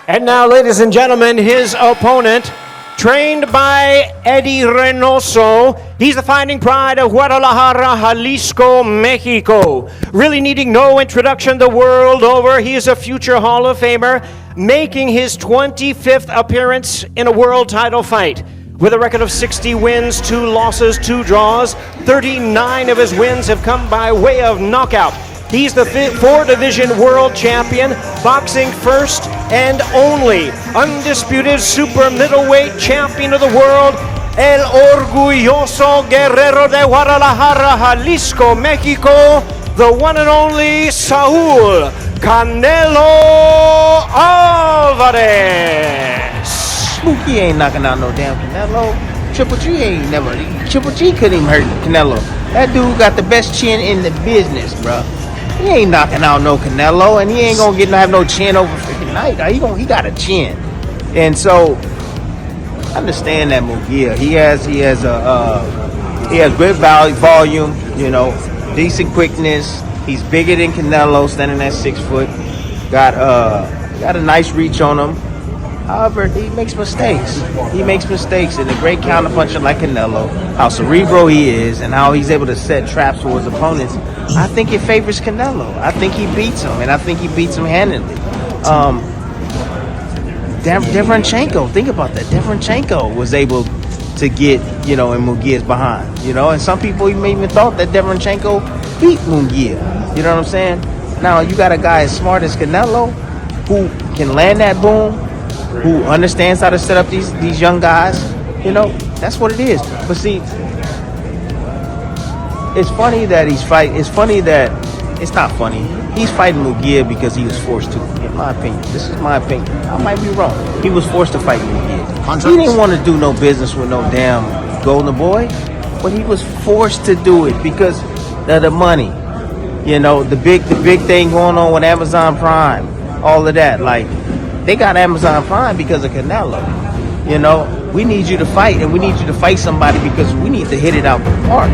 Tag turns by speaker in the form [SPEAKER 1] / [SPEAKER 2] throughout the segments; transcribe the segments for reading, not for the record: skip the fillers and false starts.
[SPEAKER 1] And now, ladies and gentlemen, his opponent, trained by Eddie Reynoso. He's the fighting pride of Guadalajara, Jalisco, Mexico. Really needing no introduction the world over. He is a future Hall of Famer, making his 25th appearance in a world title fight. With a record of 60 wins, 2 losses, 2 draws, 39 of his wins have come by way of knockout. He's the 4-division world champion, boxing first and only undisputed super middleweight champion of the world, el orgulloso guerrero de Guadalajara, Jalisco, Mexico, the one and only Saul Canelo Alvarez.
[SPEAKER 2] Spooky ain't knocking out no damn Canelo. Triple G couldn't even hurt Canelo. That dude got the best chin in the business, bro. He ain't knocking out no Canelo, and he ain't gonna have no chin over freaking night. He got a chin, and so I understand that Munguia. He has great volume, you know, decent quickness. He's bigger than Canelo, standing at 6 foot. Got a nice reach on him. However, he makes mistakes. And a great counterpuncher like Canelo, how cerebral he is, and how he's able to set traps for his opponents, I think it favors Canelo. I think he beats him, and I think he beats him handily. Deverenchenko, think about that. Deverenchenko was able to get, you know, in Munguia's behind, you know, and some people even thought that Deverenchenko beat Munguia. You know what I'm saying? Now, you got a guy as smart as Canelo who can land that boom, who understands how to set up these young guys. You know, that's what it is. But see, it's funny that it's not funny. He's fighting Munguia because he was forced to, in my opinion. This is my opinion. I might be wrong. He was forced to fight Munguia. He didn't want to do no business with no damn Golden Boy, but he was forced to do it because of the money. You know, the big thing going on with Amazon Prime, all of that. Like, they got Amazon Prime because of Canelo. You know, we need you to fight, and we need you to fight somebody because we need to hit it out the park.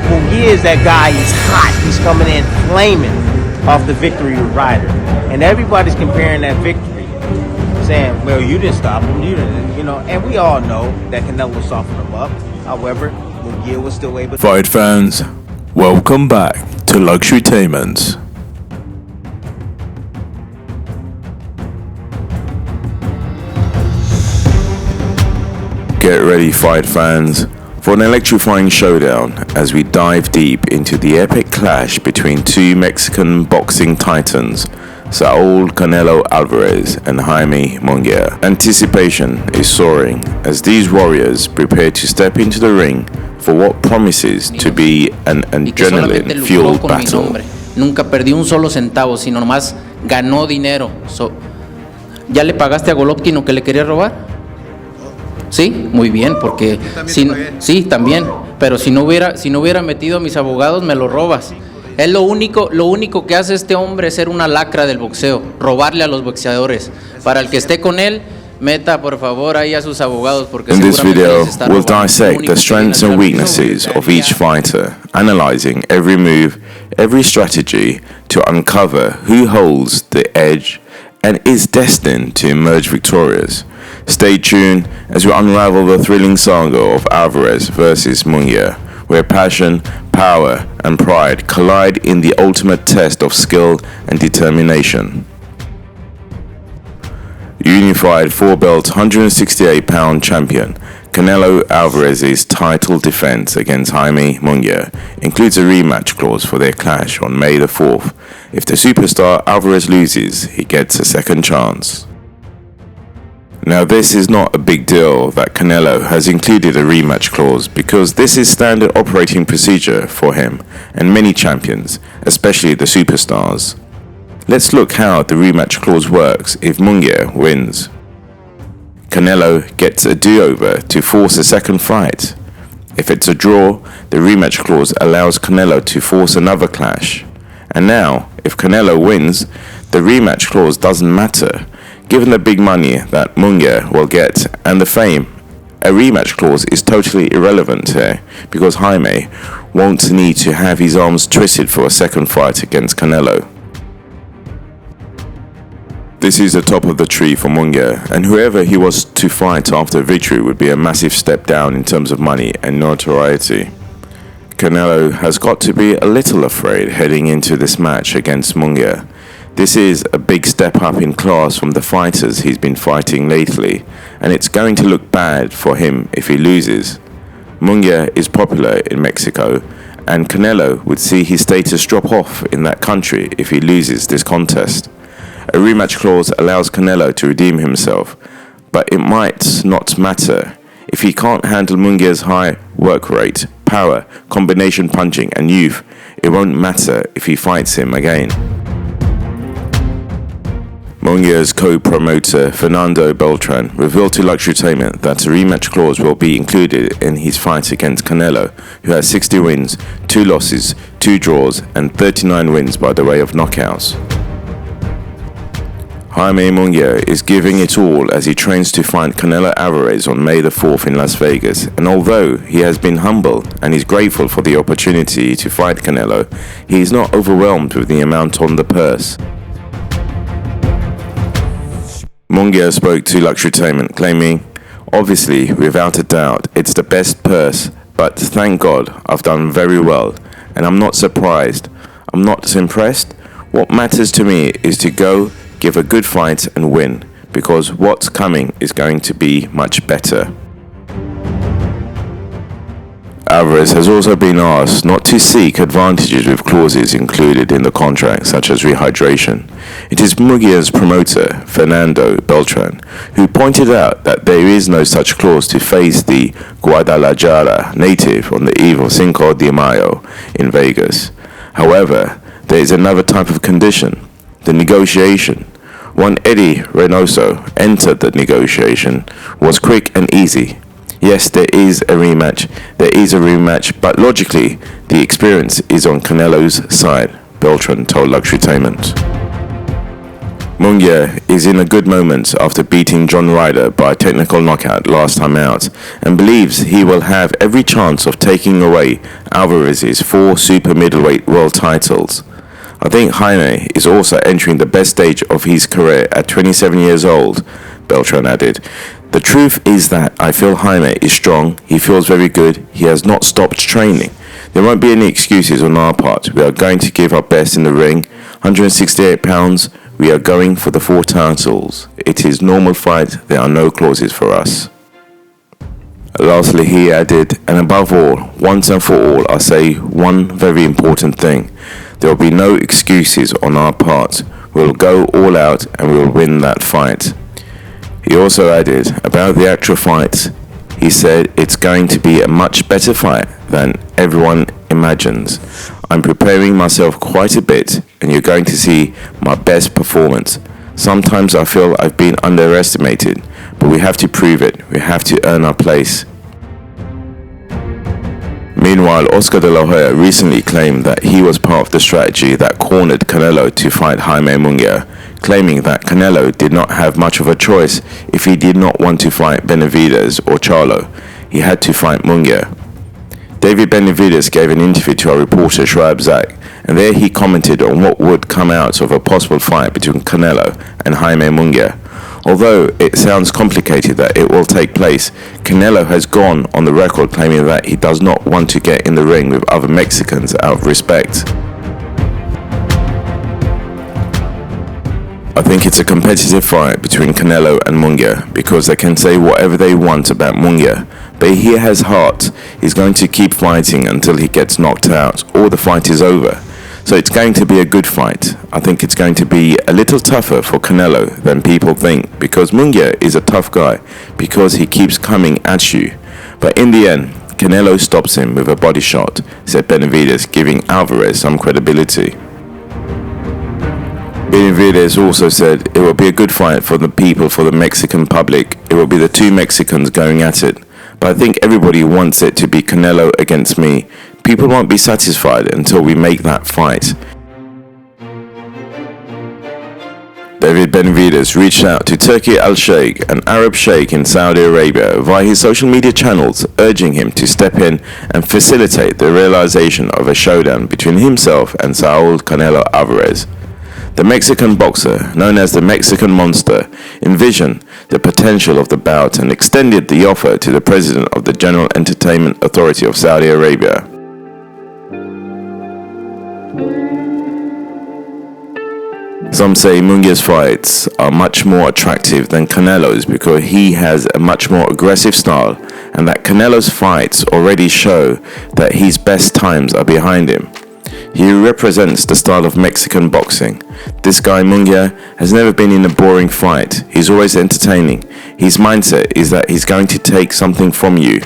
[SPEAKER 2] Munguia is that guy. He's hot. He's coming in flaming off the victory with Ryder, and everybody's comparing that victory, saying, "Well, you didn't stop him. You didn't." You know, and we all know that Canelo softened him up. However, Munguia was still able to
[SPEAKER 3] fight fans. Welcome back to Luxurytainment. Get ready, fight fans, for an electrifying showdown as we dive deep into the epic clash between 2 Mexican boxing titans, Saul Canelo Alvarez and Jaime Munguia. Anticipation is soaring as these warriors prepare to step into the ring for what promises to be an adrenaline-fueled battle.
[SPEAKER 4] Nunca perdió un solo centavo, sino nomás ganó dinero. ¿Ya le pagaste a Golovkin lo que le quería robar? Sí, muy bien, porque sí, también, pero si no hubiera metido a mis abogados, me lo robas. Es lo único que hace este hombre es ser una lacra del boxeo, robarle a los boxeadores. Para el que esté con él, meta por favor ahí a sus abogados, porque
[SPEAKER 3] in this video, we'll dissect the strengths and weaknesses of each fighter, analyzing every move, every strategy to uncover who holds the edge and is destined to emerge victorious. Stay tuned as we unravel the thrilling saga of Alvarez versus Munguia, where passion, power, and pride collide in the ultimate test of skill and determination. Unified 4-belt 168-pound champion Canelo Alvarez's title defense against Jaime Munguia includes a rematch clause for their clash on May the 4th. If the superstar Alvarez loses, he gets a second chance. Now, this is not a big deal that Canelo has included a rematch clause because this is standard operating procedure for him and many champions, especially the superstars. Let's look how the rematch clause works if Munguia wins. Canelo gets a do-over to force a second fight. If it's a draw, the rematch clause allows Canelo to force another clash. And now, if Canelo wins, the rematch clause doesn't matter. Given the big money that Munguia will get and the fame, a rematch clause is totally irrelevant here because Jaime won't need to have his arms twisted for a second fight against Canelo. This is the top of the tree for Munguia, and whoever he was to fight after victory would be a massive step down in terms of money and notoriety. Canelo has got to be a little afraid heading into this match against Munguia. This is a big step up in class from the fighters he's been fighting lately, and it's going to look bad for him if he loses. Munguia is popular in Mexico, and Canelo would see his status drop off in that country if he loses this contest. A rematch clause allows Canelo to redeem himself, but it might not matter. If he can't handle Munguia's high work rate, power, combination punching and youth, it won't matter if he fights him again. Munguia's co-promoter Fernando Beltran revealed to Luxury Entertainment that a rematch clause will be included in his fight against Canelo, who has 60 wins, 2 losses, 2 draws and 39 wins by the way of knockouts. Jaime Munguia is giving it all as he trains to fight Canelo Alvarez on May the 4th in Las Vegas, and although he has been humble and is grateful for the opportunity to fight Canelo, he is not overwhelmed with the amount on the purse. Munguia spoke to Luxury Entertainment claiming, "Obviously, without a doubt, it's the best purse, but thank God I've done very well, and I'm not surprised. I'm not impressed. What matters to me is to go, give a good fight and win, because what's coming is going to be much better." Alvarez has also been asked not to seek advantages with clauses included in the contract, such as rehydration. It is Munguia's promoter, Fernando Beltran, who pointed out that there is no such clause to face the Guadalajara native on the eve of Cinco De Mayo in Vegas. However, there is another type of condition, the negotiation. One Eddie Reynoso entered the negotiation was quick and easy. Yes, there is a rematch, but logically, the experience is on Canelo's side, Beltran told Luxury Entertainment. Munguia is in a good moment after beating John Ryder by a technical knockout last time out, and believes he will have every chance of taking away Alvarez's 4 super middleweight world titles. I think Jaime is also entering the best stage of his career at 27 years old, Beltran added. The truth is that I feel Jaime is strong, he feels very good, he has not stopped training. There won't be any excuses on our part. We are going to give our best in the ring. 168 pounds, we are going for the 4 titles. It is normal fight, there are no clauses for us. Lastly, he added, and above all, once and for all, I say one very important thing. There will be no excuses on our part. We'll go all out and we'll win that fight. He also added about the actual fight. He said it's going to be a much better fight than everyone imagines. I'm preparing myself quite a bit and you're going to see my best performance. Sometimes I feel I've been underestimated, but we have to prove it. We have to earn our place. Meanwhile, Oscar de la Hoya recently claimed that he was part of the strategy that cornered Canelo to fight Jaime Munguia, claiming that Canelo did not have much of a choice if he did not want to fight Benavidez or Charlo. He had to fight Munguia. David Benavidez gave an interview to our reporter Shoaib Zak, and there he commented on what would come out of a possible fight between Canelo and Jaime Munguia. Although it sounds complicated that it will take place, Canelo has gone on the record claiming that he does not want to get in the ring with other Mexicans out of respect. I think it's a competitive fight between Canelo and Munguia because they can say whatever they want about Munguia, but he has heart. He's going to keep fighting until he gets knocked out or the fight is over. So it's going to be a good fight. I think it's going to be a little tougher for Canelo than people think because Munguia is a tough guy because he keeps coming at you. But in the end, Canelo stops him with a body shot, said Benavidez, giving Alvarez some credibility. Benavidez also said it will be a good fight for the people, for the Mexican public. It will be the 2 Mexicans going at it. But I think everybody wants it to be Canelo against me. People won't be satisfied until we make that fight. David Benavidez reached out to Turki Al-Sheikh, an Arab sheikh in Saudi Arabia, via his social media channels, urging him to step in and facilitate the realization of a showdown between himself and Saul Canelo Alvarez. The Mexican boxer, known as the Mexican Monster, envisioned the potential of the bout and extended the offer to the president of the General Entertainment Authority of Saudi Arabia. Some say Munguia's fights are much more attractive than Canelo's because he has a much more aggressive style, and that Canelo's fights already show that his best times are behind him. He represents the style of Mexican boxing. This guy Munguia has never been in a boring fight. He's always entertaining. His mindset is that he's going to take something from you.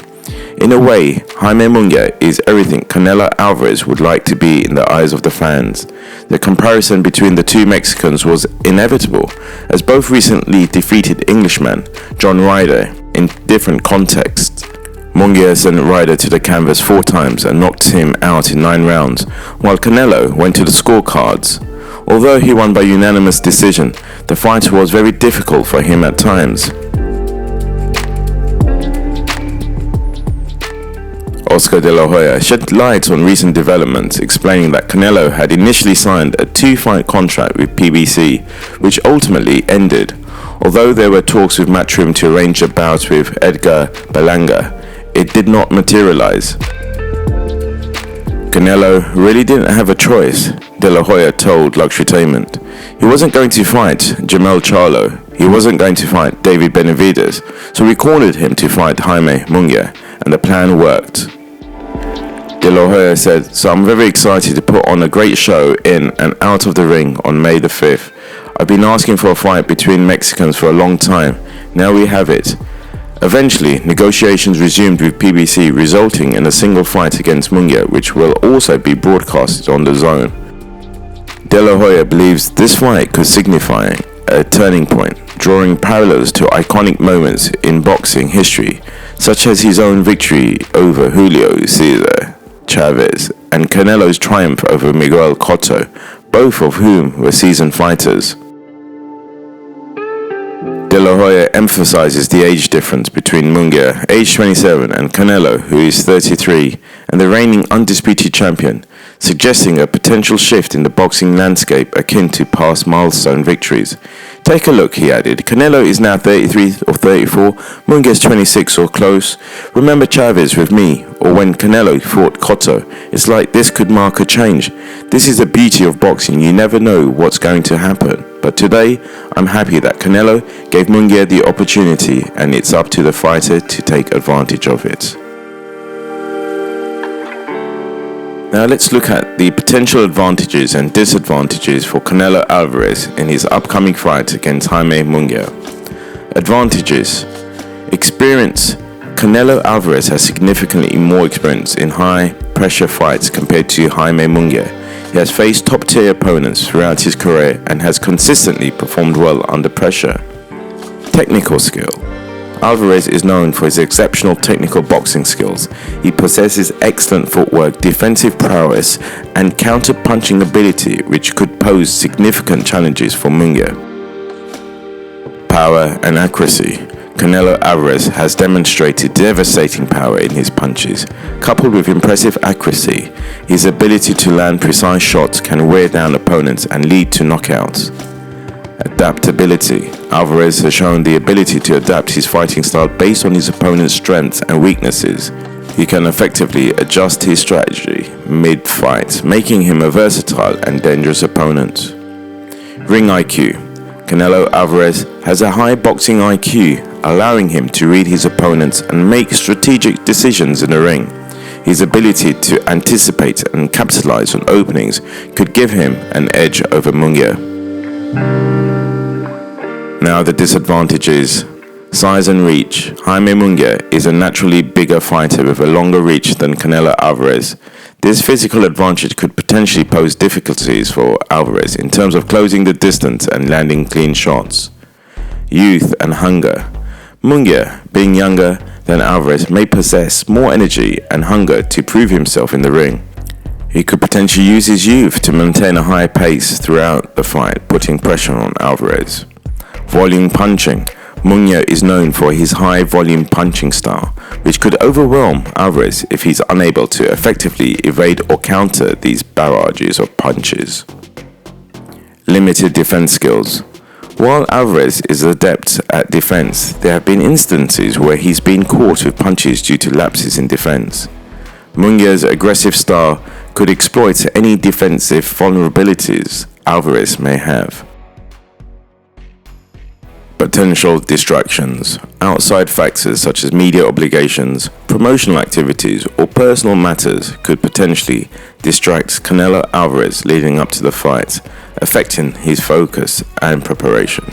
[SPEAKER 3] In a way, Jaime Munguia is everything Canelo Alvarez would like to be in the eyes of the fans. The comparison between the two Mexicans was inevitable, as both recently defeated Englishmen, John Ryder, in different contexts. Munguia sent Ryder to the canvas 4 times and knocked him out in 9 rounds, while Canelo went to the scorecards. Although he won by unanimous decision, the fight was very difficult for him at times. Oscar de la Hoya shed light on recent developments, explaining that Canelo had initially signed a 2-fight contract with PBC, which ultimately ended. Although there were talks with Matchroom to arrange a bout with Edgar Berlanga, it did not materialize. Canelo really didn't have a choice, de la Hoya told Luxurytainment. He wasn't going to fight Jermell Charlo, he wasn't going to fight David Benavidez, so we cornered him to fight Jaime Munguia, and the plan worked. De la Hoya said, "So I'm very excited to put on a great show in and out of the ring on May the 5th. I've been asking for a fight between Mexicans for a long time. Now we have it." Eventually, negotiations resumed with PBC, resulting in a single fight against Munguia, which will also be broadcasted on the Zone. De la Hoya believes this fight could signify a turning point, drawing parallels to iconic moments in boxing history, such as his own victory over Julio Cesar Chavez and Canelo's triumph over Miguel Cotto, both of whom were seasoned fighters. De la Hoya emphasizes the age difference between Munguia, age 27, and Canelo, who is 33, and the reigning undisputed champion, suggesting a potential shift in the boxing landscape akin to past milestone victories. "Take a look," he added. "Canelo is now 33 or 34, Munguia's 26 or close. Remember Chavez with me, or when Canelo fought Cotto. It's like this could mark a change. This is the beauty of boxing, you never know what's going to happen. But today, I'm happy that Canelo gave Munguia the opportunity, and it's up to the fighter to take advantage of it." Now let's look at the potential advantages and disadvantages for Canelo Alvarez in his upcoming fight against Jaime Munguia. Advantages. Experience. Canelo Alvarez has significantly more experience in high-pressure fights compared to Jaime Munguia. He has faced top-tier opponents throughout his career and has consistently performed well under pressure. Technical skill. Alvarez is known for his exceptional technical boxing skills. He possesses excellent footwork, defensive prowess, and counter-punching ability, which could pose significant challenges for Munguia. Power and accuracy. Canelo Alvarez has demonstrated devastating power in his punches. Coupled with impressive accuracy, his ability to land precise shots can wear down opponents and lead to knockouts. Adaptability. Alvarez has shown the ability to adapt his fighting style based on his opponent's strengths and weaknesses. He can effectively adjust his strategy mid-fight, making him a versatile and dangerous opponent. Ring IQ. Canelo Alvarez has a high boxing IQ, allowing him to read his opponents and make strategic decisions in the ring. His ability to anticipate and capitalize on openings could give him an edge over Munguia. Now the disadvantages. Size and reach. Jaime Munguia is a naturally bigger fighter with a longer reach than Canelo Alvarez. This physical advantage could potentially pose difficulties for Alvarez in terms of closing the distance and landing clean shots. Youth and hunger. Munguia, being younger than Alvarez, may possess more energy and hunger to prove himself in the ring. He could potentially use his youth to maintain a high pace throughout the fight, putting pressure on Alvarez. Volume punching. Munguia is known for his high volume punching style, which could overwhelm Alvarez if he's unable to effectively evade or counter these barrages of punches. limited defense skills. While Alvarez is adept at defense, there have been instances where he's been caught with punches due to lapses in defense. Munguia's aggressive style could exploit any defensive vulnerabilities Alvarez may have. Potential distractions. Outside factors such as media obligations, promotional activities, or personal matters could potentially distract Canelo Alvarez leading up to the fight, affecting his focus and preparation.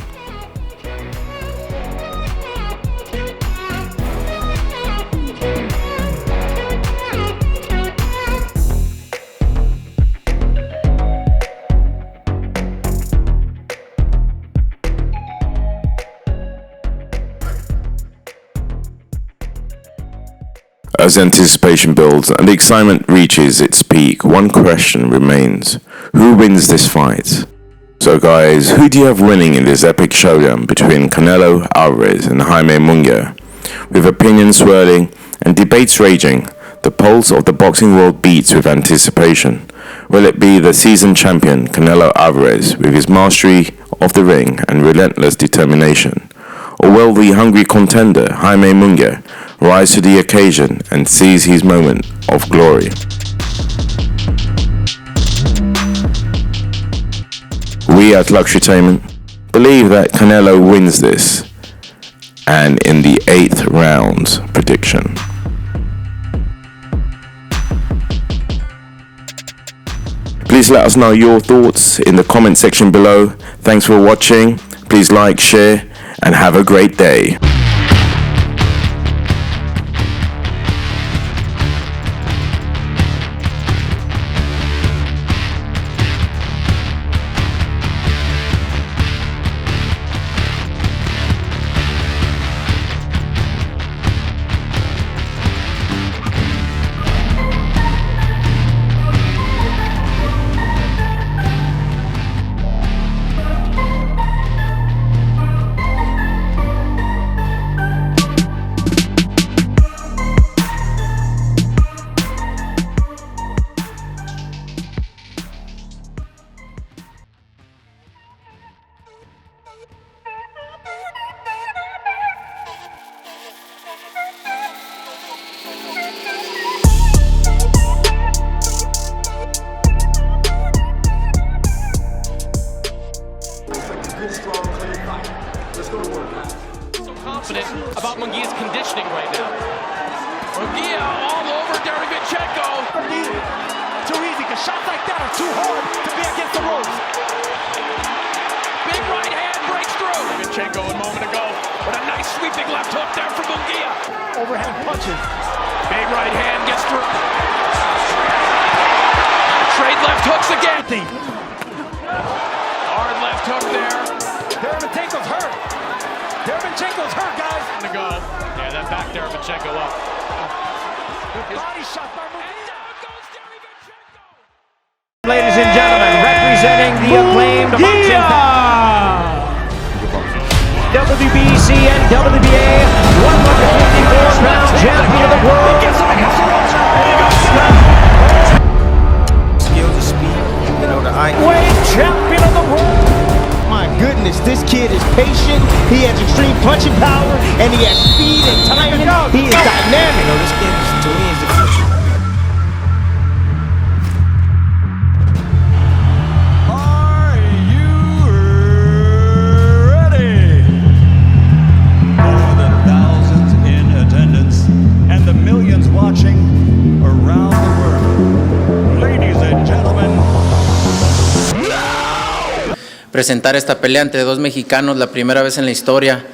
[SPEAKER 3] As anticipation builds and the excitement reaches its peak, one question remains: who wins this fight? So guys, who do you have winning in this epic showdown between Canelo Alvarez and Jaime Munguia? With opinions swirling and debates raging, the pulse of the boxing world beats with anticipation. Will it be the seasoned champion Canelo Alvarez with his mastery of the ring and relentless determination? Or will the hungry contender Jaime Munguia rise to the occasion and seize his moment of glory? We at Luxurytainment believe that Canelo wins this, and in the 8th round prediction. Please let us know your thoughts in the comment section below. Thanks for watching. Please like, share, and have a great day.
[SPEAKER 5] Confident about Munguia's conditioning right now. Munguia all over Derevyanchenko.
[SPEAKER 6] Too easy, because shots like that are too hard to be against the ropes.
[SPEAKER 5] Big right hand breaks through. Derevyanchenko a moment ago with a nice sweeping left hook there from Munguia.
[SPEAKER 6] Overhand punches.
[SPEAKER 5] Big right hand gets through. Trade left hooks again. Hard left hook there.
[SPEAKER 6] Derevyanchenko's hurt. Derevyanchenko's hurt, guys.
[SPEAKER 5] To go. Yeah, that back Derevyanchenko up.
[SPEAKER 6] Body shot by Munguia.
[SPEAKER 5] Down goes Derevyanchenko.
[SPEAKER 1] Ladies and gentlemen, representing the acclaimed boxing WBC and WBA 154-pound champion of the world.
[SPEAKER 2] Skills and speed, the eye.
[SPEAKER 1] Weight champion of the world.
[SPEAKER 6] My goodness, this kid is patient. He has extreme punching power, and he has speed and timing. He is dynamic.
[SPEAKER 2] This kid is, to me, is the future.
[SPEAKER 6] Are you ready? For the thousands in attendance and the millions watching around the world, ladies and gentlemen.
[SPEAKER 4] Presentar esta pelea entre dos mexicanos, la primera vez en la historia.